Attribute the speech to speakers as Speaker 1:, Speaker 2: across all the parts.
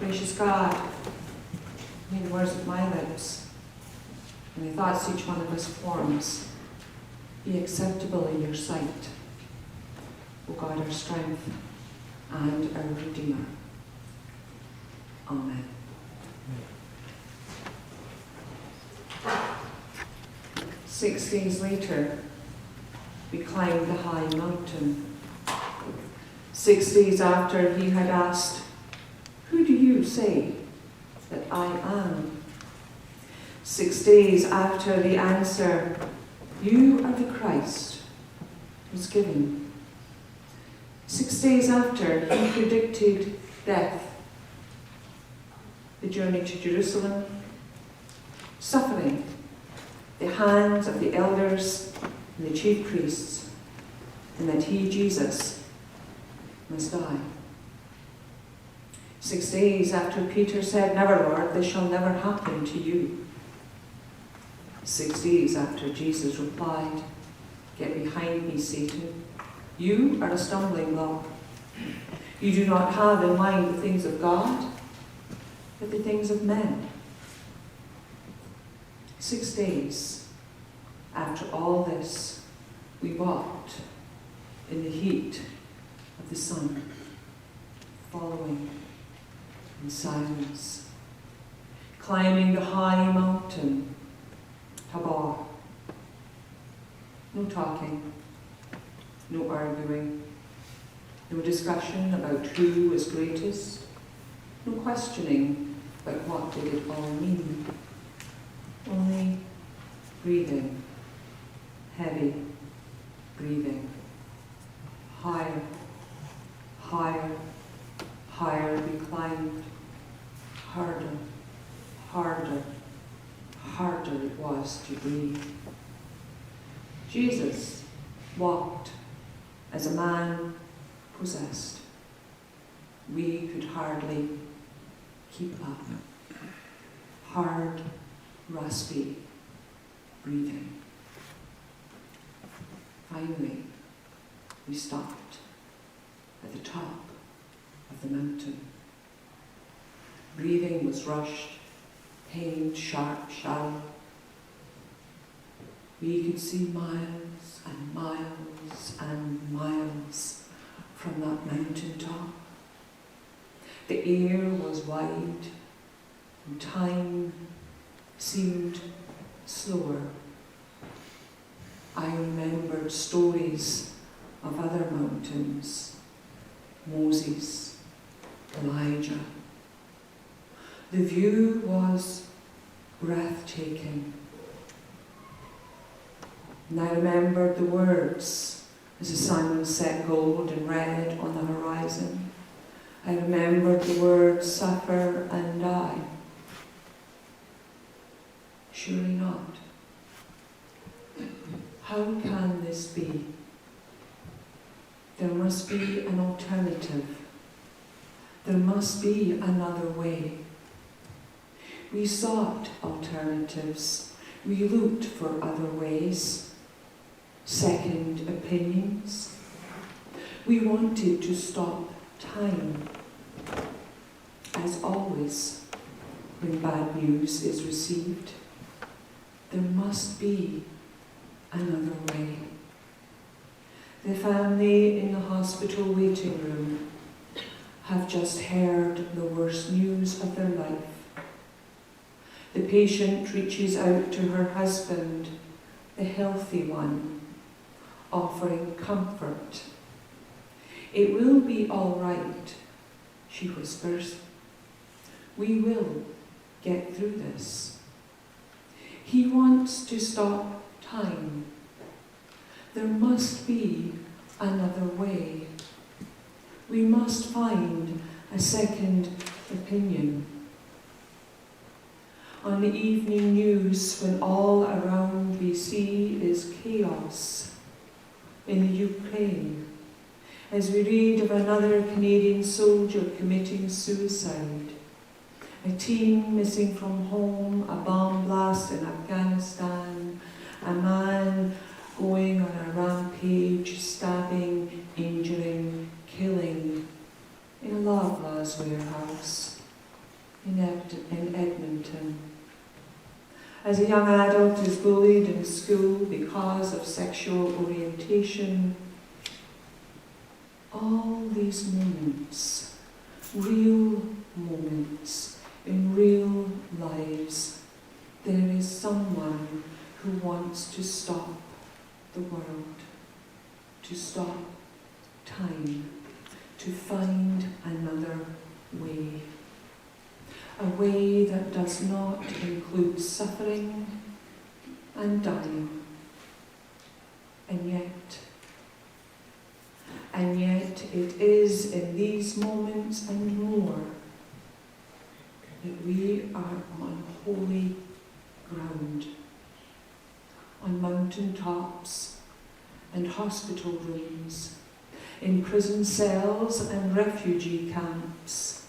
Speaker 1: Gracious God, may the words of my lips and the thoughts each one of us forms be acceptable in your sight, O God, our strength and our Redeemer. Amen. 6 days later, we climbed the high mountain. 6 days after he had asked, "Who do you say that I am?" 6 days after the answer, "You are the Christ," was given. 6 days after he predicted death, the journey to Jerusalem, suffering, the hands of the elders and the chief priests, and that he, Jesus, must die. 6 days after Peter said, "Never, Lord, this shall never happen to you." 6 days after Jesus replied, "Get behind me, Satan. You are a stumbling block. You do not have in mind the things of God, but the things of men." 6 days after all this, we walked in the heat of the sun, following in silence, climbing the high mountain, Tabor. No talking, no arguing, no discussion about who was greatest, no questioning about what did it all mean. Only breathing, heavy breathing, higher, higher, higher we climbed, harder, harder, harder it was to breathe. Jesus walked as a man possessed. We could hardly keep up. Hard, raspy breathing. Finally, we stopped at the top of the mountain. Breathing was rushed, pained, sharp, shallow. We could see miles and miles and miles from that mountain top. The air was wide, and time seemed slower. I remembered stories of other mountains, Moses, Elijah. The view was breathtaking. And I remembered the words as the sun set gold and red on the horizon. I remembered the words, "Suffer and die." Surely not. How can this be? There must be an alternative. There must be another way. We sought alternatives. We looked for other ways, second opinions. We wanted to stop time. As always, when bad news is received, there must be another way. The family in the hospital waiting room have just heard the worst news of their life. The patient reaches out to her husband, the healthy one, offering comfort. "It will be all right," she whispers. "We will get through this." He wants to stop time. There must be another way. We must find a second opinion. On the evening news, when all around we see is chaos in the Ukraine, as we read of another Canadian soldier committing suicide, a teen missing from home, a bomb blast in Afghanistan, a man going on a rampage, stabbing, injuring, killing in a Loblaws warehouse, as a young adult is bullied in school because of sexual orientation. All these moments, real moments in real lives, there is someone who wants to stop the world, to stop time, to find another way. A way that does not include suffering and dying. And yet it is in these moments and more that we are on holy ground, on mountain tops and hospital rooms, in prison cells and refugee camps,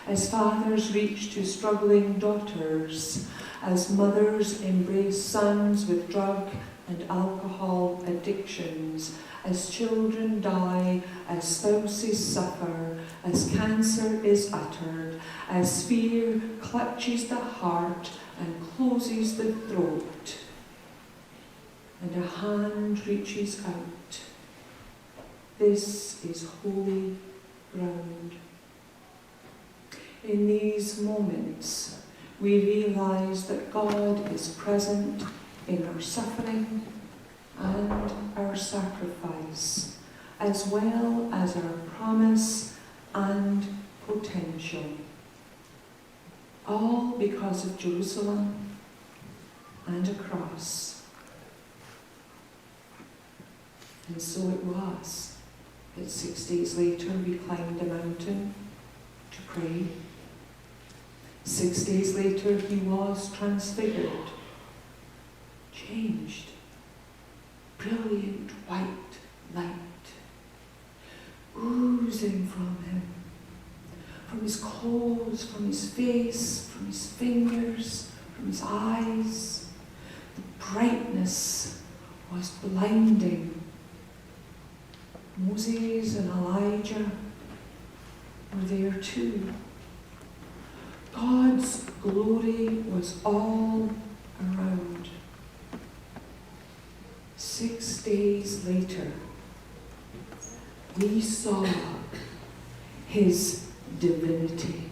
Speaker 1: as fathers reach to struggling daughters, as mothers embrace sons with drug and alcohol addictions, as children die, as spouses suffer, as cancer is uttered, as fear clutches the heart and closes the throat, and a hand reaches out. This is holy ground. In these moments, we realize that God is present in our suffering and our sacrifice, as well as our promise and potential. All because of Jerusalem and a cross. And so it was that 6 days later we climbed a mountain to pray. 6 days later he was transfigured, changed, brilliant white light oozing from him, from his clothes, from his face, from his fingers, from his eyes. The brightness was blinding. Moses and Elijah were there too. God's glory was all around. 6 days later, we saw his divinity.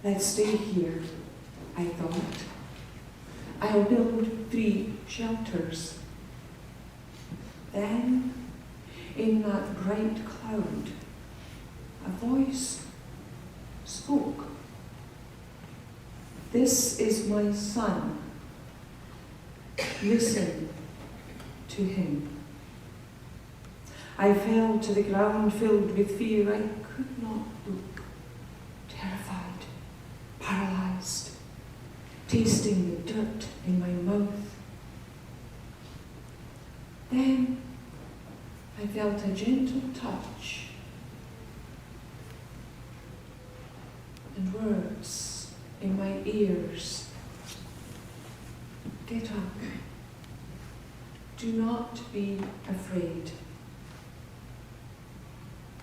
Speaker 1: Let's stay here, I thought. I'll build 3 shelters. Then, in that bright cloud, a voice spoke. This is my son. Listen to him. I fell to the ground filled with fear. I could not look. Terrified, paralyzed, tasting the dirt in my mouth. Then I felt a gentle touch and words in my ears. Get up. Do not be afraid.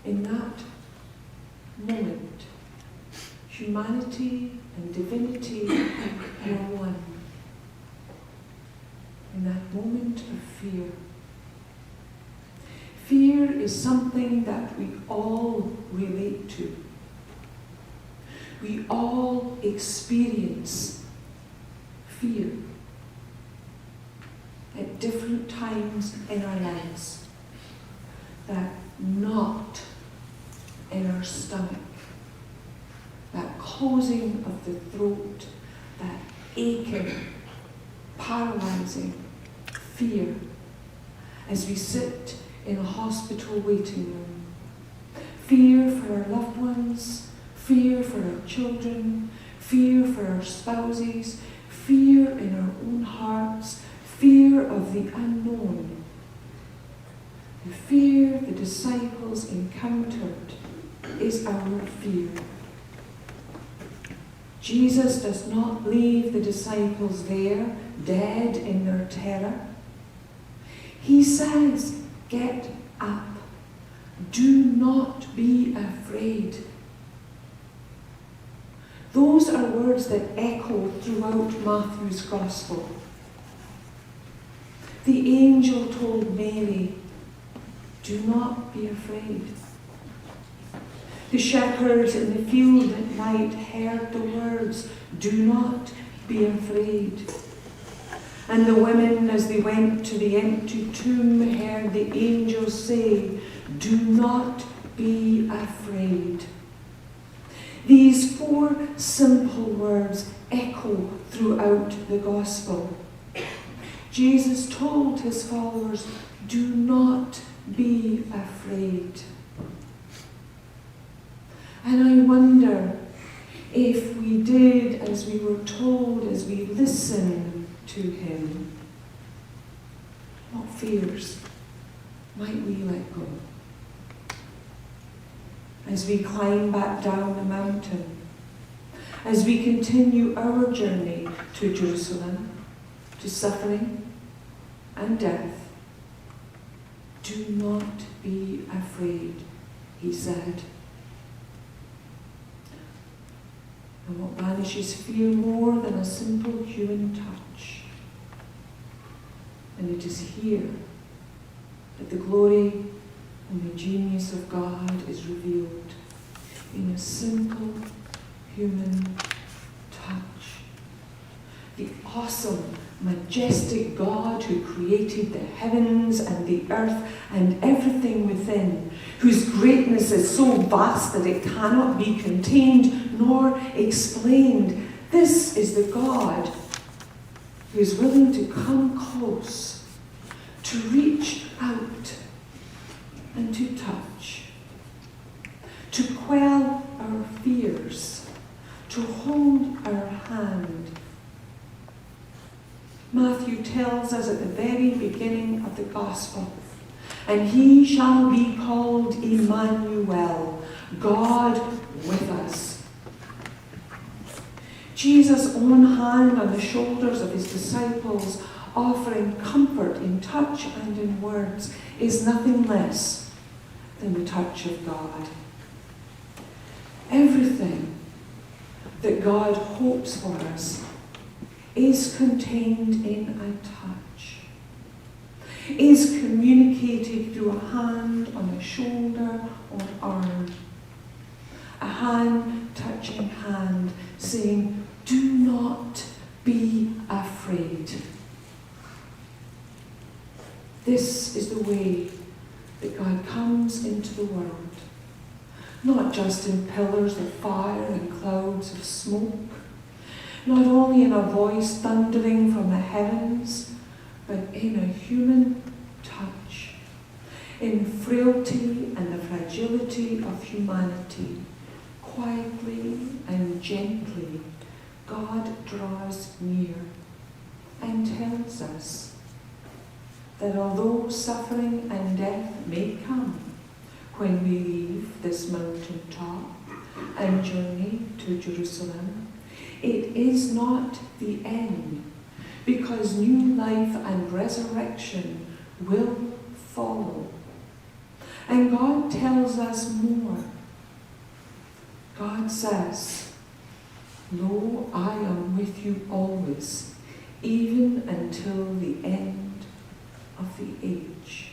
Speaker 1: In that moment, humanity and divinity were one. In that moment of fear. Fear is something that we all relate to. We all experience fear at different times in our lives. That knot in our stomach, that closing of the throat, that aching, paralyzing fear as we sit in a hospital waiting room. Fear for our loved ones, fear for our children, fear for our spouses, fear in our own hearts, fear of the unknown. The fear the disciples encountered is our fear. Jesus does not leave the disciples there, dead in their terror. He says, get up. Do not be afraid. Those those are words that echo throughout Matthew's Gospel. The angel told Mary, "Do not be afraid." The shepherds in the field at night heard the words, "Do not be afraid." And the women, as they went to the empty tomb, heard the angel say, "Do not be afraid." These 4 simple words echo throughout the Gospel. Jesus told his followers, "Do not be afraid." And I wonder if we did as we were told, as we listened to him, what fears might we let go? As we climb back down the mountain, as we continue our journey to Jerusalem, to suffering and death, do not be afraid, he said. And what banishes fear more than a simple human touch? And it is here that the glory and the genius of God is revealed in a simple human touch. The awesome, majestic God who created the heavens and the earth and everything within, whose greatness is so vast that it cannot be contained nor explained. This is the God who is willing to come close, to reach out and to touch, to quell our fears, to hold our hand. Matthew tells us at the very beginning of the Gospel, "And he shall be called Emmanuel, God with us." Jesus' own hand on the shoulders of his disciples, offering comfort in touch and in words, is nothing less than the touch of God. Everything that God hopes for us is contained in a touch, is communicated through a hand on a shoulder or arm, a hand touching hand, saying, "Do not be afraid." This is the way that God comes into the world, not just in pillars of fire and clouds of smoke, not only in a voice thundering from the heavens, but in a human touch, in frailty and the fragility of humanity. Quietly and gently, God draws near and tells us that although suffering and death may come when we leave this mountain top and journey to Jerusalem, it is not the end, because new life and resurrection will follow. And God tells us more. God says, "Lo, I am with you always, even until the end of the age."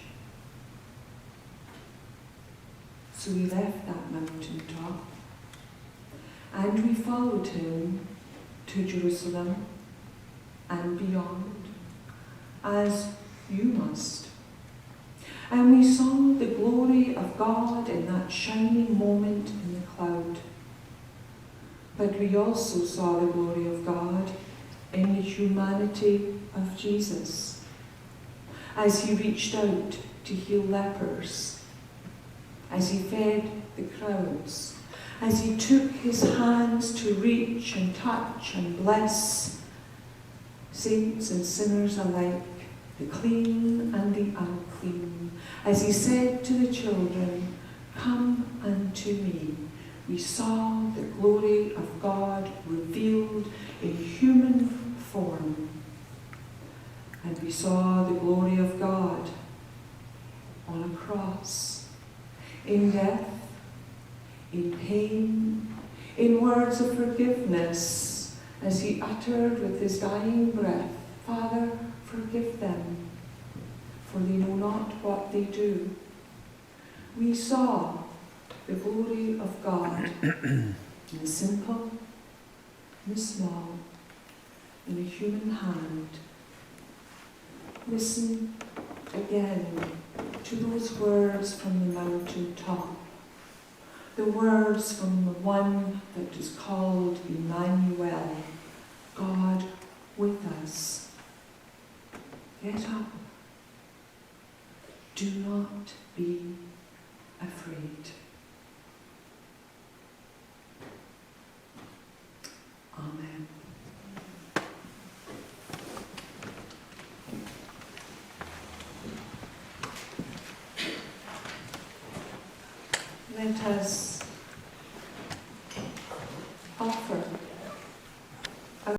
Speaker 1: So we left that mountain top and we followed him to Jerusalem and beyond, as you must. And we saw the glory of God in that shining moment in the cloud. But we also saw the glory of God in the humanity of Jesus, as he reached out to heal lepers, as he fed the crowds, as he took his hands to reach and touch and bless saints and sinners alike, the clean and the unclean, as he said to the children, "Come unto me." We saw the glory of God revealed in human form. And we saw the glory of God on a cross, in death, in pain, in words of forgiveness as he uttered with his dying breath, "Father, forgive them, for they know not what they do." We saw the glory of God in the simple, in the small, in a human hand. Listen again to those words from the mountain top, the words from the one that is called Emmanuel, God with us. Get up. Do not be afraid. Amen. Let us offer